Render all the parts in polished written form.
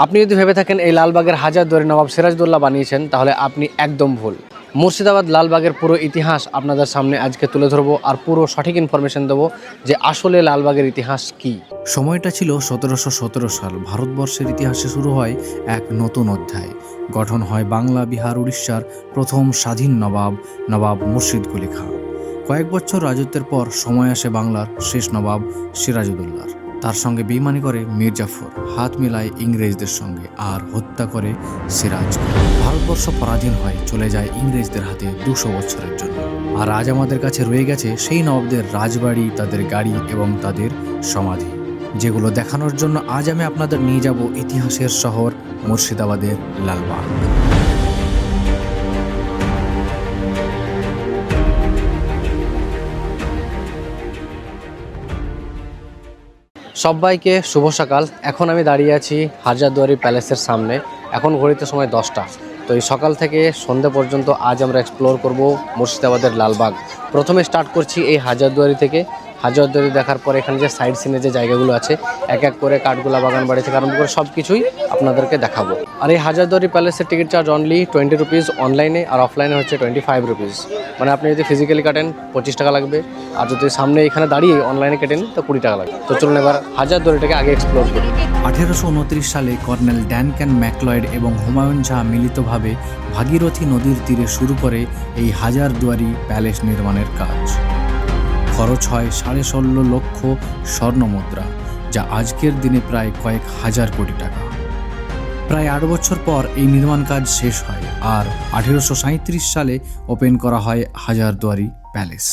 আপনি যদি ভেবে থাকেন এই লালবাগের হাজারদুয়ারি নবাব সিরাজদৌল্লা বানিয়েছেন, তাহলে আপনি একদম ভুল। মুর্শিদাবাদ লালবাগের পুরো ইতিহাস আপনাদের সামনে আজকে তুলে ধরবো, আর পুরো সঠিক ইনফরমেশন দেবো যে আসলে লালবাগের ইতিহাস কি। সময়টা ছিল 1717 সাল। ভারতবর্ষের ইতিহাসে শুরু হয় এক নতুন অধ্যায়। গঠন হয় বাংলা, বিহার, উড়িষ্যার প্রথম স্বাধীন নবাব, নবাব মুর্শিদ কুলি খাঁ। কয়েক বছর রাজত্বের পর সময় আসে বাংলার শেষ নবাব সিরাজউদ্দৌলার। তার সঙ্গে বেইমানি করে মীর জাফর, হাত মিলায় ইংরেজদের সঙ্গে আর হত্যা করে সিরাজ। ভারতবর্ষ পরাধীন হয়, চলে যায় ইংরেজদের হাতে 200 বছরের জন্য। আর আজ আমাদের কাছে রয়ে গেছে সেই নবাবদের রাজবাড়ি, তাদের গাড়ি এবং তাদের সমাধি, যেগুলো দেখানোর জন্য আজ আমি আপনাদের নিয়ে যাব ইতিহাসের শহর মুর্শিদাবাদের লালবাগ। সবাইকে শুভ সকাল। এখন আমি দাঁড়িয়ে আছি হাজারদুয়ারি প্যালেসের সামনে। এখন ঘড়িতে সময় 10টা। তো এই সকাল থেকে সন্ধ্যে পর্যন্ত আজ আমরা এক্সপ্লোর করব মুর্শিদাবাদের লালবাগ। প্রথমে স্টার্ট করছি এই হাজারদুয়ারি থেকে। হাজারদুয়ারি দেখার পর এখানে যে সাইড সিনের যে জায়গাগুলো আছে, এক এক করে কাঠগোলা বাগান বাড়ি থেকে আরম্ভ করে সব কিছুই আপনাদেরকে দেখাবো। আর এই হাজারদুয়ারি প্যালেসের টিকিট চার্জ অনলি 20 রুপিস অনলাইনে, আর অফলাইনে হচ্ছে 25 রুপিস। মানে আপনি যদি ফিজিক্যালি কাটেন 25 টাকা লাগবে, আর যদি সামনে এখানে দাঁড়িয়ে অনলাইনে কেটেন তো 20 টাকা লাগবে। তো চলুন এবার হাজারদুয়ারিটাকে আগে এক্সপ্লোর করি। 1829 সালে কর্নেল ড্যানক্যান ম্যাকলয়েড এবং হুমায়ুন ঝা মিলিতভাবে ভাগীরথী নদীর তীরে শুরু করে এই হাজারদুয়ারি প্যালেস নির্মাণের কাজ। খরচ হয় 16.5 লক্ষ স্বর্ণমুদ্রা, যা আজকের দিনে প্রায় কয়েক হাজার কোটি টাকা। প্রায় 8 বছর পর এই নির্মাণ কাজ শেষ হয়, আর 1837 সালে ওপেন করা হয় হাজারদুয়ারি প্যালেস।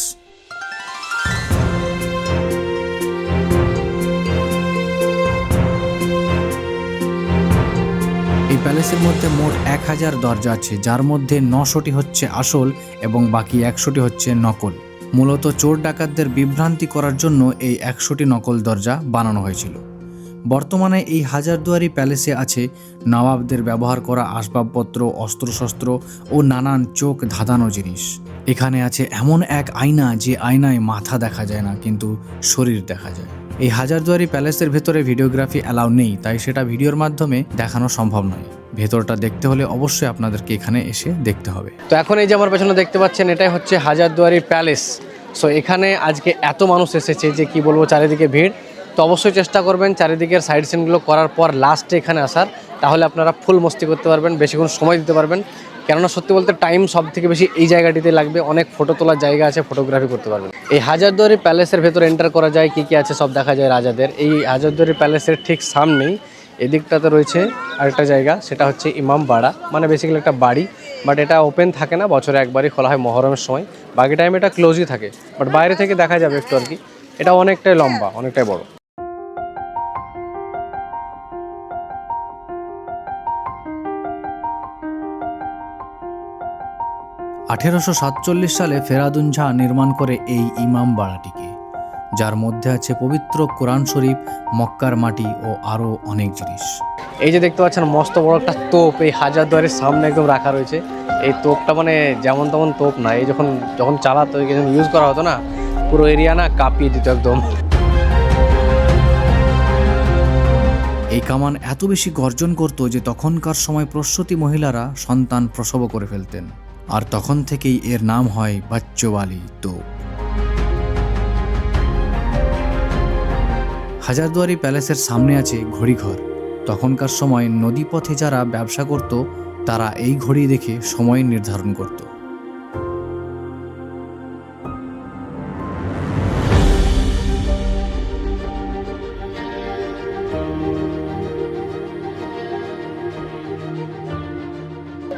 এই প্যালেসের মধ্যে মোট 1000 দরজা আছে, যার মধ্যে 900টি হচ্ছে আসল এবং বাকি 100টি হচ্ছে নকল। মূলত চোর ডাকাতদের বিভ্রান্তি করার জন্য এই 100টি নকল দরজা বানানো হয়েছিল। বর্তমানে এই হাজারদুয়ারি প্যালেসে আছে নবাবদের ব্যবহার করা আসবাবপত্র, অস্ত্রশস্ত্র ও নানান চোখ ধাঁধানো জিনিস। এখানে আছে এমন এক আয়না, যে আয়নায় মাথা দেখা যায় না কিন্তু শরীর দেখা যায়। এই হাজারদুয়ারি প্যালেসের ভেতরে ভিডিওগ্রাফি অ্যালাউ নেই, তাই সেটা ভিডিওর মাধ্যমে দেখানো সম্ভব নয়। ভেতরটা দেখতে হলে অবশ্যই আপনাদেরকে এখানে এসে দেখতে হবে। তো এখন এই যে আমার পেছনে দেখতে পাচ্ছেন, এটাই হচ্ছে হাজারদুয়ারি প্যালেস। সো এখানে আজকে এত মানুষ এসেছে যে কি বলবো, চারিদিকে ভিড়। তো অবশ্যই চেষ্টা করবেন চারিদিকের সাইড সিনগুলো করার পর লাস্টে এখানে আসার, তাহলে আপনারা ফুল মস্তি করতে পারবেন, বেশিক্ষণ সময় দিতে পারবেন। কেননা সত্যি বলতে টাইম সব থেকে বেশি এই জায়গাটিতে লাগবে। অনেক ফটো তোলার জায়গা আছে, ফটোগ্রাফি করতে পারবেন। এই হাজারদুয়ারি প্যালেসের ভেতরে এন্টার করা যায়, কি কি আছে সব দেখা যায় রাজাদের। এই হাজারদুয়ারি প্যালেসের ঠিক সামনেই এদিকটাতে রয়েছে আরেকটা জায়গা, সেটা হচ্ছে ইমাম বাড়া, মানে বেসিক্যালি একটা বাড়ি। বাট এটা ওপেন থাকে না, বছরে একবারই খোলা হয় মহরমের সময়। বাকি টাইম এটা ক্লোজই থাকে, বাট বাইরে থেকে দেখা যাবে একটু আর কি। এটা অনেকটাই লম্বা, অনেকটাই বড়। আঠেরোশো 1947 সালে ফেরাদুন ঝা নির্মাণ করে এই ইমাম বাড়াটিকে, যার মধ্যে আছে পবিত্র কোরআন শরীফ, মক্কার মাটি ও আরও অনেক জিনিস। এই যে দেখতে পাচ্ছেন মস্ত বড় একটা তোপ এই হাজারদুয়ারির সামনে একদম রাখা রয়েছে। এই তোপটা মানে যেমন তেমন তোপ না, এই যখন যখন চালাতো, যখন ইউজ করা হতো না, পুরো এরিয়া না কাঁপিয়ে দিত একদম। এই কামান এত বেশি গর্জন করত যে তখনকার সময় প্রসূতি মহিলারা সন্তান প্রসব করে ফেলতেন, আর তখন থেকেই এর নাম হয় বাচ্চোওয়ালি তোপ। হাজারদুয়ারি প্যালেসের সামনে আছে ঘড়িঘর। তখনকার সময় নদীপথে যারা ব্যবসা করত, তারা এই ঘড়ি দেখে সময় নির্ধারণ করত।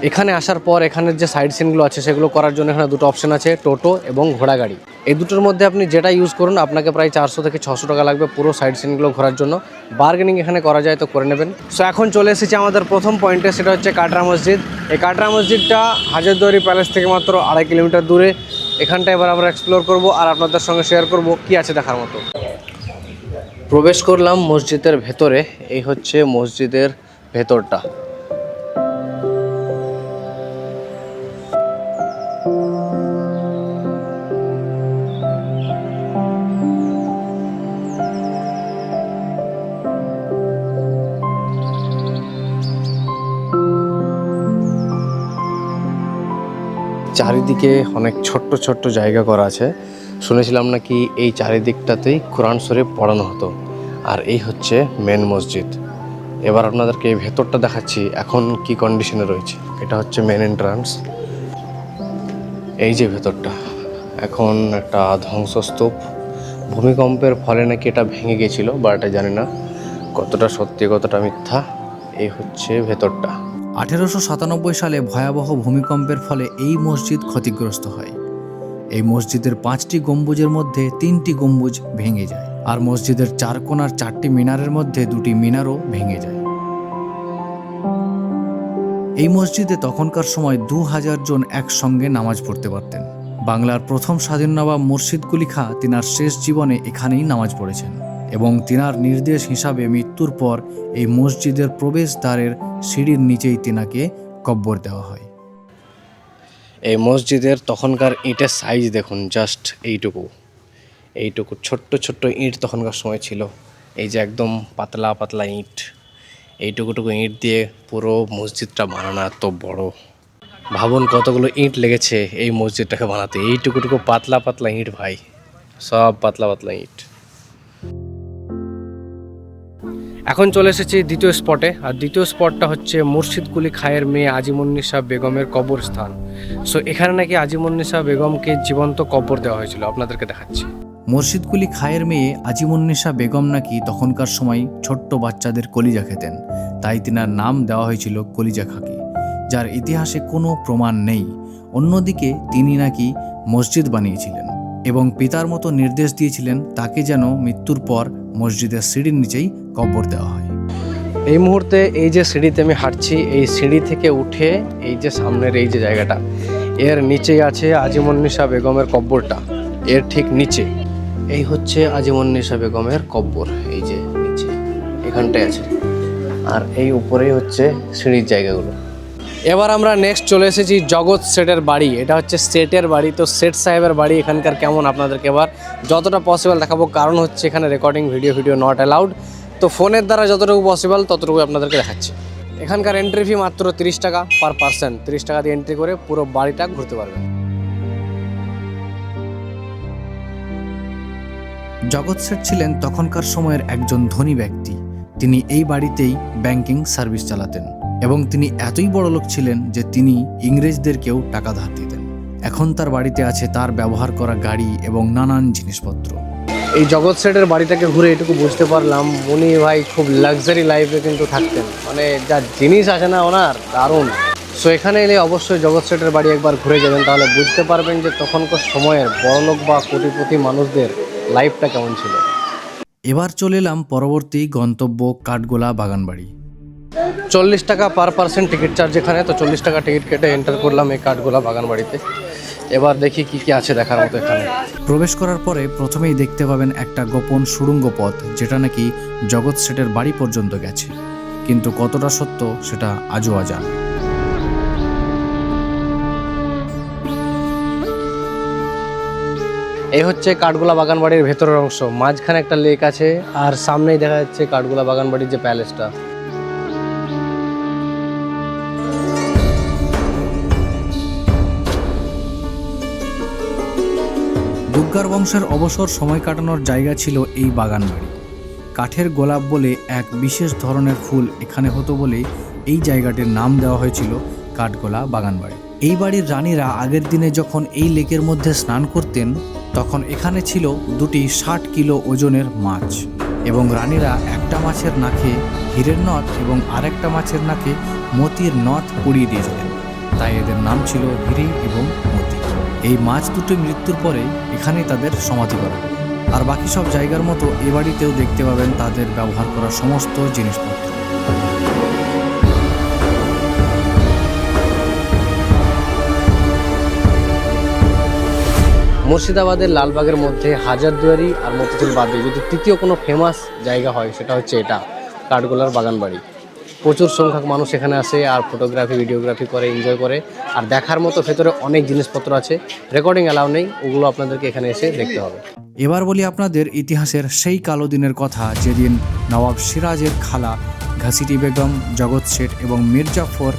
এখানে আসার পর এখানের যে সাইড সিনগুলো আছে সেগুলো করার জন্য এখানে দুটো অপশন আছে, টোটো এবং ঘোড়া গাড়ি। এই দুটোর মধ্যে আপনি যেটা ইউজ করুন, আপনাকে প্রায় 400 থেকে 600 টাকা লাগবে পুরো সাইড সিনগুলো ঘোরার জন্য। বার্গেনিং এখানে করা যায়, তো করে নেবেন। সো এখন চলে এসেছি আমাদের প্রথম পয়েন্টে, সেটা হচ্ছে কাটরা মসজিদ। এই কাটরা মসজিদটা হাজারদুয়ারি প্যালেস থেকে মাত্র 2.5 কিলোমিটার দূরে। এখানটা এবার আমরা এক্সপ্লোর করব আর আপনাদের সঙ্গে শেয়ার করব কি আছে দেখার মতো। প্রবেশ করলাম মসজিদের ভেতরে। এই হচ্ছে মসজিদের ভেতরটা। চারিদিকে অনেক ছোট্ট ছোট্ট জায়গা করা আছে। শুনেছিলাম নাকি এই চারিদিকটাতেই কোরআন শরীফ পড়ানো হতো। আর এই হচ্ছে মেন মসজিদ। এবার আপনাদেরকে ভেতরটা দেখাচ্ছি এখন কি কন্ডিশনে রয়েছে। এটা হচ্ছে মেন এন্ট্রান্স। এই যে ভেতরটা এখন একটা ধ্বংসস্তূপ। ভূমিকম্পের ফলে নাকি এটা ভেঙে গেছিল, বা এটা জানি না কতটা সত্যি কতটা মিথ্যা। এই হচ্ছে ভেতরটা। 1897 সালে ভয়াবহ ভূমিকম্পের ফলে এই মসজিদ ক্ষতিগ্রস্ত হয়। এই মসজিদের 5টি গম্বুজের মধ্যে 3টি গম্বুজ ভেঙে যায়, আর মসজিদের 4 কোণার 4টি মিনারের মধ্যে 2টি মিনারও ভেঙে যায়। এই মসজিদে তখনকার সময় 2000 জন একসঙ্গে নামাজ পড়তে পারতেন। বাংলার প্রথম স্বাধীন নবাব মুর্শিদ কুলি খাঁ তিনার শেষ জীবনে এখানেই নামাজ পড়েছেন, এবং তিনার নির্দেশ হিসাবে মৃত্যুর পর এই মসজিদের প্রবেশদ্বারের সিঁড়ির নিচেই তিনাকে কব্বর দেওয়া হয়। এই মসজিদের তখনকার ইটের সাইজ দেখুন, জাস্ট এইটুকু ছোট্ট ছোট্ট ইট তখনকার সময় ছিল। এই যে একদম পাতলা পাতলা ইট, এইটুকু ইট দিয়ে পুরো মসজিদটা বানানো এত বড়। ভাবুন কতগুলো ইট লেগেছে এই মসজিদটাকে বানাতে। এইটুকু পাতলা পাতলা ইট ভাই, সব পাতলা পাতলা ইট। এখন চলে এসেছি দ্বিতীয় স্পটে। আর দ্বিতীয় স্পটটা হচ্ছে মুর্শিদ কুলি খাঁয়ের মেয়ে আজিমুন্নিসা বেগমের কবরস্থান। সো এখানে নাকি আজিমুন্নিসা বেগমকে জীবন্ত কবর দেওয়া হয়েছিল, আপনাদেরকে দেখাচ্ছি। মুর্শিদ কুলি খাঁয়ের মেয়ে আজিমুন্নিসা বেগম নাকি তখনকার সময় ছোট্ট বাচ্চাদের কলিজা খেতেন, তাই তিনার নাম দেওয়া হয়েছিল কলিজা খাঁকে, যার ইতিহাসে কোনো প্রমাণ নেই। অন্যদিকে তিনি নাকি মসজিদ বানিয়েছিলেন এবং পিতার মতো নির্দেশ দিয়েছিলেন তাকে যেন মৃত্যুর পর মসজিদের সিঁড়ির নিচেই কবর দেওয়া হয়। এই মুহূর্তে এই যে সিঁড়িতে আমি হাঁটছি, এই সিঁড়ি থেকে উঠে এই যে সামনের এই যে জায়গাটা, এর নিচেই আছে আজিমুন্নিসা বেগমের কব্বরটা। এর ঠিক নিচে এই হচ্ছে আজিমুন্নিসা বেগমের কব্বর। এই যে নিচে এখানটায় আছে, আর এই উপরেই হচ্ছে সিঁড়ির জায়গাগুলো। এবার আমরা নেক্সট চলে এসেছি জগৎ শেঠের বাড়ি। এটা হচ্ছে শেঠের বাড়ি। তো শেঠ সাহেবের বাড়ি এখানকার কেমন আপনাদেরকে এবার যতটা পসিবল দেখাবো, কারণ হচ্ছে এখানে রেকর্ডিং ভিডিও নট অ্যালাউড। তো ফোনের দ্বারা যতটুকু পসিবল ততটুকু আপনাদেরকে দেখাচ্ছি। এখানকার এন্ট্রি ফি মাত্র 30 টাকা পার পার্সন। 30 টাকা দিয়ে এন্ট্রি করে পুরো বাড়িটা ঘুরতে পারবেন। জগৎ শেঠ ছিলেন তখনকার সময়ের একজন ধনী ব্যক্তি। তিনি এই বাড়িতেই ব্যাংকিং সার্ভিস চালাতেন, এবং তিনি এতই বড় লোক ছিলেন যে তিনি ইংরেজদেরকেও টাকা ধার দিতেন। এখন তার বাড়িতে আছে তার ব্যবহার করা গাড়ি এবং নানান জিনিসপত্র। এই জগৎ শেঠের বাড়িটাকে ঘুরে এটুকু বুঝতে পারলাম উনি ভাই খুব লাক্সারি লাইফে কিন্তু থাকতেন। মানে যা জিনিস আছে না ওনার, দারুণ। সো এখানে এলে অবশ্যই জগৎ শেঠের বাড়ি একবার ঘুরে যাবেন, তাহলে বুঝতে পারবেন যে তখনকার সময়ের বড়লোক বা কোটিপতি মানুষদের লাইফটা কেমন ছিল। এবার চলে এলাম পরবর্তী গন্তব্য কাঠগোলা বাগানবাড়ি। 40 টাকা পার পার্সন টিকিট চার্জ এখানে। তো 40 টাকা টিকিট কেটে এন্টার করলাম এই কাঠগোলা বাগানবাড়িতে। এবার দেখি কি কি আছে দেখার মতো এখানে। প্রবেশ করার পরে প্রথমেই দেখতে পাবেন একটা গোপন সুড়ঙ্গ পথ, যেটা নাকি জগৎ শেঠের বাড়ি পর্যন্ত গেছে, কিন্তু কতটা সত্য সেটা আজও অজানা। এই হচ্ছে কাঠগোলা বাগানবাড়ির ভেতরের অংশ। মাঝখানে একটা লেক আছে, আর সামনেই দেখা যাচ্ছে কাঠগোলা বাগানবাড়ির যে প্যালেসটা। দুগ্গার বংশের অবসর সময় কাটানোর জায়গা ছিল এই বাগানবাড়ি। কাঠের গোলাপ বলে এক বিশেষ ধরনের ফুল এখানে হতো বলে এই জায়গাটির নাম দেওয়া হয়েছিল কাঠগোলা বাগানবাড়ি। এই বাড়ির রানীরা আগের দিনে যখন এই লেকের মধ্যে স্নান করতেন, তখন এখানে ছিল 2টি 60 কিলো ওজনের মাছ, এবং রানীরা একটা মাছের নাকে হীরের নথ এবং আরেকটা মাছের নাকে মতির নথ পরিয়ে দিয়েছিলেন, তাই এদের নাম ছিল হীরে এবং মতি। এই মাছ দুটো মৃত্যুর পরে এখানেই তাদের সমাধি করা হয়। আর বাকি সব জায়গার মতো এ বাড়িতেও দেখতে পাবেন তাদের ব্যবহার করা সমস্ত জিনিসপত্র। মুর্শিদাবাদের লালবাগের মধ্যে হাজারদুয়ারি আর মতিঝিল বাদে যদি তৃতীয় কোনো ফেমাস জায়গা হয়, সেটা হচ্ছে এটা কাঠগোলার বাগানবাড়ি। প্রচুর সংখ্যক মানুষ এখানে আসে আর ফটোগ্রাফি ভিডিওগ্রাফি করে, এনজয় করে। আর দেখার মতো ভেতরে অনেক জিনিসপত্র আছে, রেকর্ডিং অ্যালাউ নেই, ওগুলো আপনাদেরকে এখানে এসে দেখতে হবে। এবার বলি আপনাদের ইতিহাসের সেই কালো দিনের কথা, যেদিন নবাব সিরাজের খালা ঘাসিটি বেগম, জগৎ শেঠ এবং মীর জাফর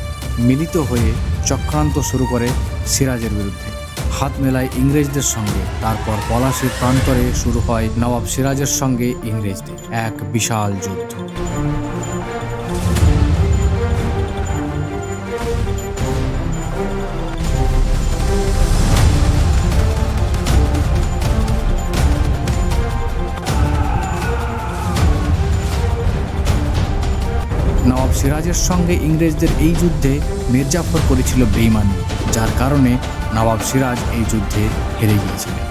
মিলিত হয়ে চক্রান্ত শুরু করে সিরাজের বিরুদ্ধে। হাত মেলায় ইংরেজদের সঙ্গে, তারপর পলাশীর প্রান্তরে শুরু হয় নবাব সিরাজের সঙ্গে ইংরেজদের এক বিশাল যুদ্ধ। নবাব সিরাজের সঙ্গে ইংরেজদের এই যুদ্ধে মির্জাফর করেছিল বেইমানি, যার কারণে নবাব সিরাজ এই যুদ্ধে হেরে গিয়েছিলেন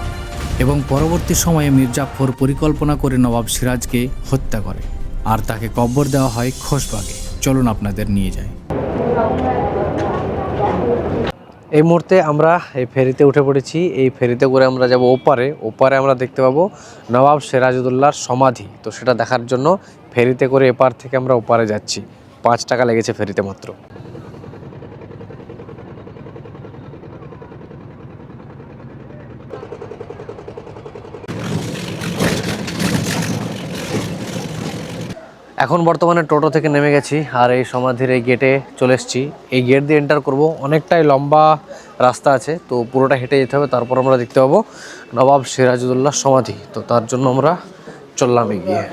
এবং পরবর্তী সময়ে মির্জাফর পরিকল্পনা করে নবাব সিরাজকে হত্যা করে আর তাকে কব্বর দেওয়া হয় খোশবাগে। চলুন আপনাদের নিয়ে যাই। এই মুহূর্তে আমরা এই ফেরিতে উঠে পড়েছি। এই ফেরিতে করে আমরা যাব ওপারে। ওপারে আমরা দেখতে পাবো নবাব সিরাজউদ্দৌলার সমাধি। তো সেটা দেখার জন্য ফেরিতে করে এপার থেকে আমরা ওপারে যাচ্ছি। 5 টাকা লেগেছে ফেরিতে মাত্র। এখন বর্তমানে টোটো থেকে নেমে গেছি আর এই সমাধির এই গেটে চলে এসেছি। এই গেট দিয়ে এন্টার করব। অনেকটাই লম্বা রাস্তা আছে, তো পুরোটা হেঁটে যেতে হবে। তারপর আমরা দেখতে পাবো নবাব সিরাজউদ্দৌলার সমাধি। তো তার জন্য আমরা চললাম এগিয়ে।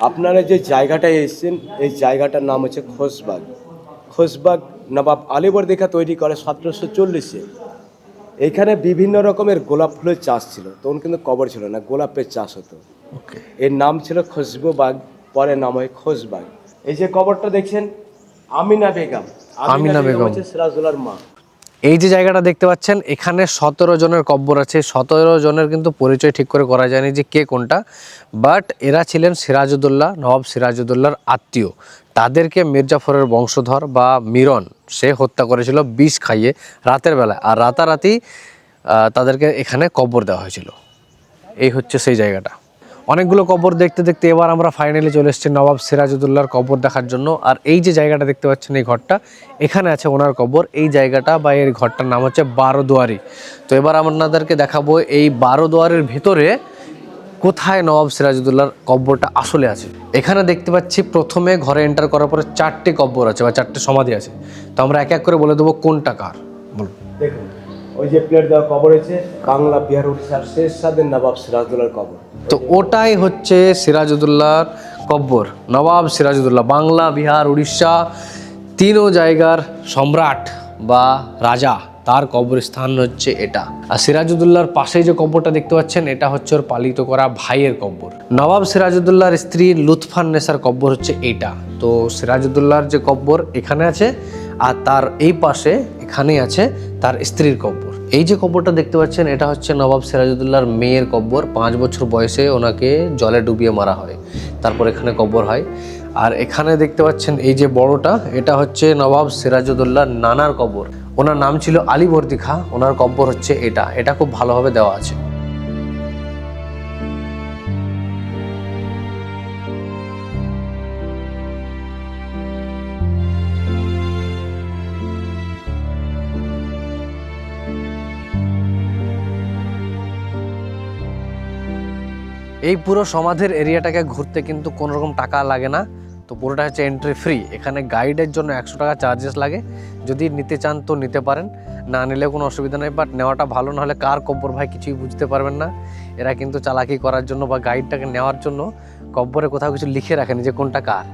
আপনারা যে জায়গাটায় এসেছেন এই জায়গাটার নাম হচ্ছে খোশবাগ। খোশবাগ নবাব আলীবর্দী খাঁ তৈরি করে 1740-এ। এইখানে বিভিন্ন রকমের গোলাপ ফুলের চাষ ছিল, তখন কিন্তু কবর ছিল না, গোলাপের চাষ হতো। এর নাম ছিল খুশবুবাগ, পরে নাম হয় খোশবাগ। এই যে কবরটা দেখছেন আমিনা বেগম, আমিনা বেগম হচ্ছে সিরাজউদ্দৌলার মা। এই যে জায়গাটা দেখতে পাচ্ছেন এখানে 17 জনের কব্বর আছে। 17 জনের কিন্তু পরিচয় ঠিক করে করা যায়নি যে কে কোনটা, বাট এরা ছিলেন সিরাজউদ্দৌলা, নবাব সিরাজউদ্দৌলার আত্মীয়। তাদেরকে মির্জাফরের বংশধর বা মিরন সে হত্যা করেছিল বিষ খাইয়ে রাতের বেলা, আর রাতারাতি তাদেরকে এখানে কব্বর দেওয়া হয়েছিল। এই হচ্ছে সেই জায়গাটা। অনেকগুলো কবর দেখতে দেখতে এবার আমরা ফাইনালি চলে এসেছি নবাব সিরাজউদ্দৌলার কবর দেখার জন্য। আর এই যে জায়গাটা দেখতে পাচ্ছেন এই ঘরটা, এখানে আছে ওনার কবর। এই জায়গাটা বা এর ঘরটার নাম হচ্ছে 12 দুয়ারি। তো এবার আপনাদেরকে দেখাবো এই 12 দুয়ারের ভিতরে কোথায় নবাব সিরাজউদ্দৌলার কব্বরটা আসলে আছে। এখানে দেখতে পাচ্ছি প্রথমে ঘরে এন্টার করার পরে 4টে কব্বর আছে বা 4টে সমাধি আছে। তো আমরা এক এক করে বলে দেবো কোনটা কার। বলুন। দেখুন ওই যে প্লেট দেওয়া কবর আছে বাংলা বিহার উড়িষ্যার শেষ স্বাধীন নবাব সিরাজউদ্দৌলার কবর। তো ওটাই হচ্ছে সিরাজউদ্দৌলার কব্বর। নবাব সিরাজউদ্দৌলা বাংলা বিহার উড়িষ্যা 3 জায়গার সম্রাট বা রাজা, তার কবরস্থান হচ্ছে এটা। আর সিরাজউদ্দৌলার পাশেই যে কব্বরটা দেখতে পাচ্ছেন এটা হচ্ছে ওর পালিত করা ভাইয়ের কব্বর। নবাব সিরাজউদ্দৌলার স্ত্রী লুৎফান্নেসার কব্বর হচ্ছে এইটা। তো সিরাজউদ্দৌলার যে কব্বর এখানে আছে, আর তার এই পাশে এখানেই আছে তার স্ত্রীর কব্বর। এই যে কব্বরটা দেখতে পাচ্ছেন এটা হচ্ছে নবাব সিরাজউদ্দৌলার মেয়ের কব্বর। 5 বছর বয়সে ওনাকে জলে ডুবিয়ে মারা হয়, তারপর এখানে কব্বর হয়। আর এখানে দেখতে পাচ্ছেন এই যে বড়টা, এটা হচ্ছে নবাব সিরাজউদ্দৌলার নানার কব্বর। ওনার নাম ছিল আলীবর্দী খাঁ, ওনার কব্বর হচ্ছে এটা। এটা খুব ভালোভাবে দেওয়া আছে। এই পুরো সমাধির এরিয়াটাকে ঘুরতে কিন্তু কোনো রকম টাকা লাগে না। তো পুরোটা হচ্ছে এন্ট্রি ফ্রি। এখানে গাইডের জন্য 100 টাকা চার্জেস লাগে। যদি নিতে চান তো নিতে পারেন, না নিলেও কোনো অসুবিধা নেই। বাট নেওয়াটা ভালো, নাহলে কার কব্বর ভাই কিছুই বুঝতে পারবেন না। এরা কিন্তু চালাকি করার জন্য বা গাইডটাকে নেওয়ার জন্য কব্বরে কোথাও কিছু লিখে রাখেনি যে কোনটা কার।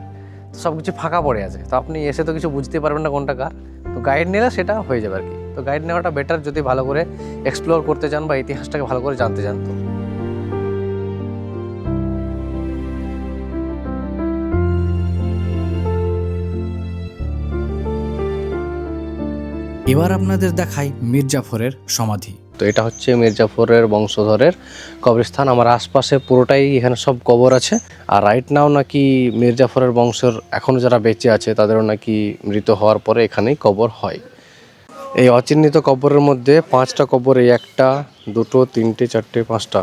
তো সব কিছু ফাঁকা পড়ে আছে, তো আপনি এসে তো কিছু বুঝতে পারবেন না কোনটা কার। তো গাইড নিলে সেটা হয়ে যাবে আর কি। তো গাইড নেওয়াটা বেটার যদি ভালো করে এক্সপ্লোর করতে চান বা ইতিহাসটাকে ভালো করে জানতে চান। তো এবার আপনাদের দেখাই মির্জাফরের সমাধি। তো এটা হচ্ছে মির্জাফরের বংশধরের কবরস্থান। আমার আশপাশে পুরোটাই এখানে সব কবর আছে। আর রাইট নাও নাকি মির্জাফরের বংশের এখনও যারা বেঁচে আছে তাদেরও নাকি মৃত হওয়ার পরে এখানেই কবর হয়। এই অচিহ্নিত কবরের মধ্যে 5টা কবর, এই 1টা 2টো 3টে 4টে 5টা,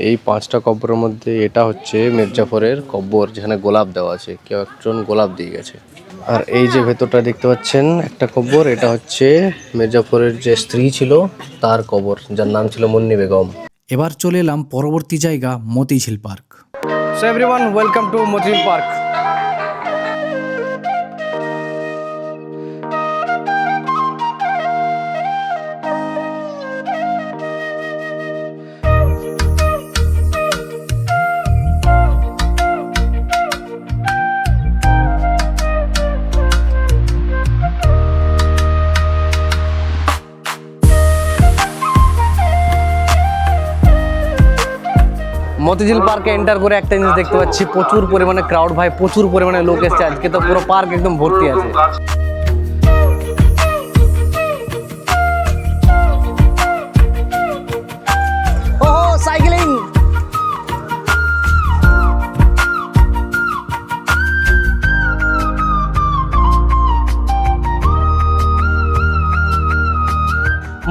এই 5টা কবরের মধ্যে এটা হচ্ছে মির্জাফরের কবর, যেখানে গোলাপ দেওয়া আছে। কেউ একজন গোলাপ দিয়ে গেছে। আর এই যে ভেতরটা দেখতে পাচ্ছেন একটা কবর, এটা হচ্ছে মির্জাফরের যে স্ত্রী ছিল তার কবর, যার নাম ছিল মুন্নি বেগম। এবার চলে এলাম পরবর্তী জায়গা Motijheel park. So everyone, welcome to Motijheel park. Motijheel পার্কে এন্টার করে একটা জিনিস দেখতে পাচ্ছি, প্রচুর পরিমাণে ক্রাউড ভাই, প্রচুর পরিমাণে লোক এসছে আজকে, তো পুরো পার্ক একদম ভর্তি আছে। ওহো সাইকেলিং,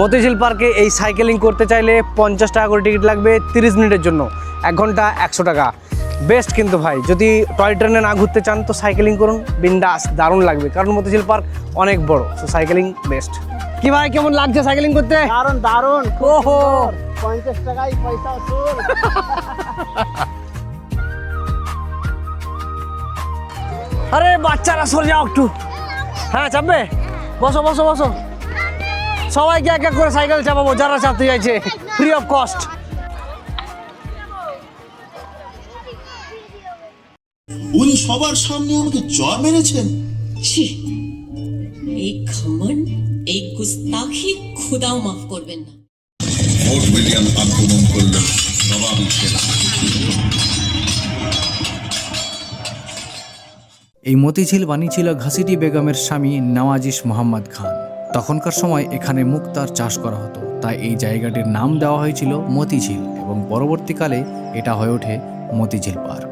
মতিঝিল পার্কে এই সাইকেলিং করতে চাইলে 50 টাকা করে টিকিট লাগবে 30 মিনিটের জন্য, 1 ঘন্টা 100 টাকা। বেস্ট কিন্তু ভাই, যদি টয় ট্রেনে না ঘুরতে চান তো সাইকেলিং করুন, বিন্দাস, দারুণ লাগবে, কারণ মতিঝিল পার্ক অনেক বড়, সো সাইকেলিং বেস্ট। কি ভাই কেমন লাগছে সাইকেলিং করতে? দারুণ দারুণ, ওহো 50 টাকায় পয়সা আসুন। আরে বাচ্চারা সরে যাও একটু, হ্যাঁ চাপবে, বসো বসো বসো, সবাইকে এক এক করে সাইকেল চাপাবো যারা চাপতে চাইছে, ফ্রি অফ কস্ট। উনি সবার সামনে আমাকে চর মেরেছেন। ছি, এই ঘমন্ড, এই গুস্তাখি খোদাও মাফ করবেন না। ফোর্ট উইলিয়াম আক্রমণ করল নবাবী সেনা। এই মতিঝিল বানিয়েছিল ঘাসিটি বেগমের স্বামী নওয়াজিশ মোহাম্মদ খান। তখনকার সময় এখানে মুক্তার চাষ করা হতো, তাই এই জায়গাটির নাম দেওয়া হয়েছিল মতিঝিল এবং পরবর্তীকালে এটা হয়ে ওঠে মতিঝিল পার্ক।